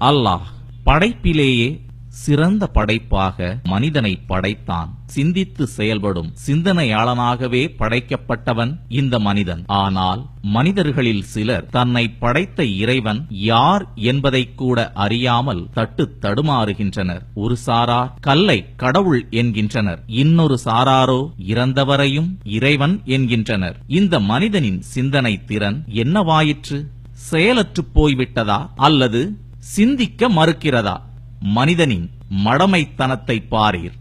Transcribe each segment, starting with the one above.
அல்லாஹ் படைப்பிலேயே சிறந்த படைப்பாக மனிதனை படைத்தான். சிந்தித்து செயல்படும் சிந்தனையாளனாகவே படைக்கப்பட்டவன் இந்த மனிதன். ஆனால் மனிதர்களில் சிலர் தன்னை படைத்த இறைவன் யார் என்பதை கூட அறியாமல் தட்டு தடுமாறுகின்றனர். ஒரு சாரார் கல்லை கடவுள் என்கின்றனர், இன்னொரு சாராரோ இறந்தவரையும் இறைவன் என்கின்றனர். இந்த மனிதனின் சிந்தனை திறன் என்னவாயிற்று? செயலற்று போய்விட்டதா அல்லது சிந்திக்க மறுக்கிறதா? மனிதனின் மடமைத்தனத்தை பாரீர்.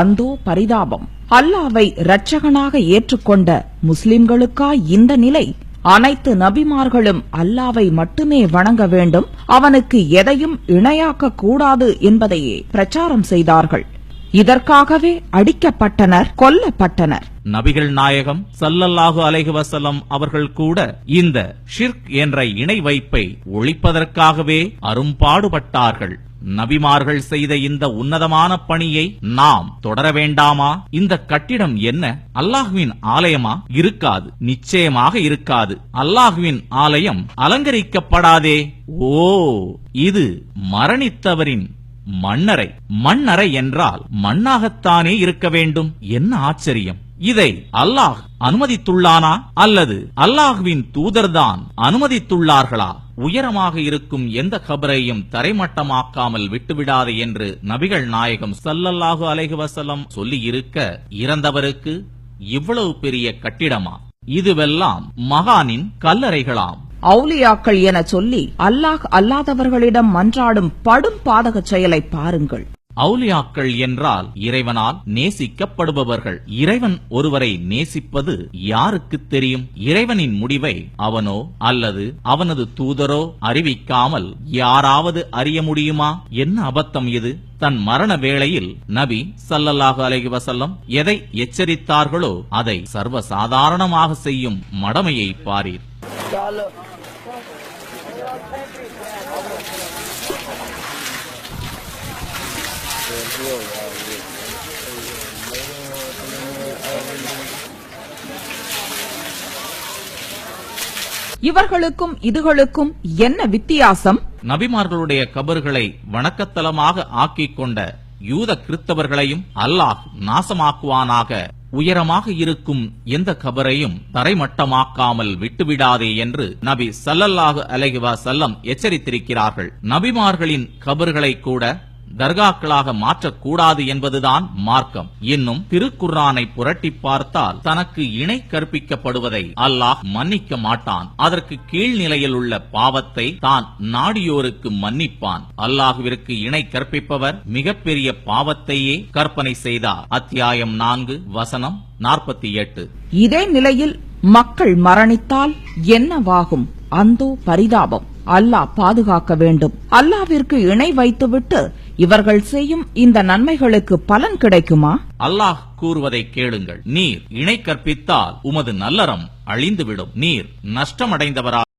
அந்தோ பரிதாபம்! அல்லாஹ்வை இரட்சகனாக ஏற்றுக்கொண்ட முஸ்லிம்களுக்கா இந்த நிலை? அனைத்து நபிமார்களும் அல்லாஹ்வை மட்டுமே வணங்க வேண்டும், அவனுக்கு எதையும் இணையாக்க கூடாது என்பதையே பிரச்சாரம் செய்தார்கள். இதற்காகவே அடிக்கப்பட்டனர், கொல்லப்பட்டனர். நபிகள் நாயகம் ஸல்லல்லாஹு அலைஹி வஸல்லம் அவர்கள் கூட இந்த ஷிர்க் என்ற இணை வைப்பை ஒழிப்பதற்காகவே அரும்பாடுபட்டார்கள். நபிமார்கள் செய்த இந்த உன்னதமான பணியை நாம் தொடர வேண்டாமா? இந்த கட்டிடம் என்ன அல்லாஹ்வின் ஆலயமா? இருக்காது, நிச்சயமாக இருக்காது. அல்லாஹ்வின் ஆலயம் அலங்கரிக்கப்படாதே. ஓ, இது மரணித்தவரின் மண்ணறை. மண்ணறை என்றால் மண்ணாகத்தானே இருக்க வேண்டும். என்ன ஆச்சரியம்! இதை அல்லாஹ் அனுமதித்துள்ளானா அல்லது அல்லாஹ்வின் தூதர்தான் அனுமதித்துள்ளார்களா? உயரமாக இருக்கும் எந்த கபரையும் தரைமட்டமாக்காமல் விட்டுவிடாது என்று நபிகள் நாயகம் ஸல்லல்லாஹு அலைஹி வஸல்லம் சொல்லி இருக்க, இறந்தவருக்கு இவ்வளவு பெரிய கட்டிடமா? இதுவெல்லாம் மகானின் கல்லறைகளாம். அவுலியாக்கள் என சொல்லி அல்லாஹ் அல்லாதவர்களிடம் மன்றாடும் படும் பாதக செயலை பாருங்கள். அவுலியாக்கள் என்றால் இறைவனால் நேசிக்கப்படுபவர்கள். இறைவன் ஒருவரை நேசிப்பது யாருக்கு தெரியும்? இறைவனின் முடிவை அவனோ அல்லது அவனது தூதரோ அறிவிக்காமல் யாராவது அறிய முடியுமா? என்ன அபத்தம் இது! தன் மரண வேளையில் நபி ஸல்லல்லாஹு அலைஹி வஸல்லம் எதை எச்சரித்தார்களோ அதை சர்வசாதாரணமாக செய்யும் மடமையை பாரீர். இவர்களுக்கும் இதுகளுக்கும் என்ன வித்தியாசம்? நபிமார்களுடைய கபர்களை வணக்கத்தலமாக ஆக்கிக் கொண்ட யூத கிறிஸ்தவர்களையும் அல்லாஹ் நாசமாக்குவானாக. உயரமாக இருக்கும் எந்த கபரையும் தரைமட்டமாக்காமல் விட்டுவிடாதே என்று நபி ஸல்லல்லாஹு அலைஹி வஸல்லம் எச்சரித்திருக்கிறார்கள். நபிமார்களின் கபர்களை கூட தர்காக்களாக மாற்றக்கூடாது என்பதுதான் மார்க்கம். இன்னும் திருக்குர்ஆனை புரட்டி பார்த்தால் தனக்கு இணை கற்பிக்கப்படுவதை அல்லாஹ் மன்னிக்க மாட்டான். அதற்கு கீழ்நிலையில் உள்ள பாவத்தை தான் நாடியோருக்கு மன்னிப்பான். அல்லாஹ்விற்கு இணை கற்பிப்பவர் மிகப்பெரிய பாவத்தையே கற்பனை செய்தார். அத்தியாயம் 4 வசனம் 48. இதே நிலையில் மக்கள் மரணித்தால் என்னவாகும்? அந்தோ பரிதாபம்! அல்லாஹ் பாதுகாக்க வேண்டும். அல்லாஹ்விற்கு இணை வைத்துவிட்டு இவர்கள் செய்யும் இந்த நன்மைகளுக்கு பலன் கிடைக்குமா? அல்லாஹ் கூறுவதை கேளுங்கள். நீர் இணை கற்பித்தால் உமது நல்லறம் அழிந்துவிடும். நீர் நஷ்டமடைந்தவரா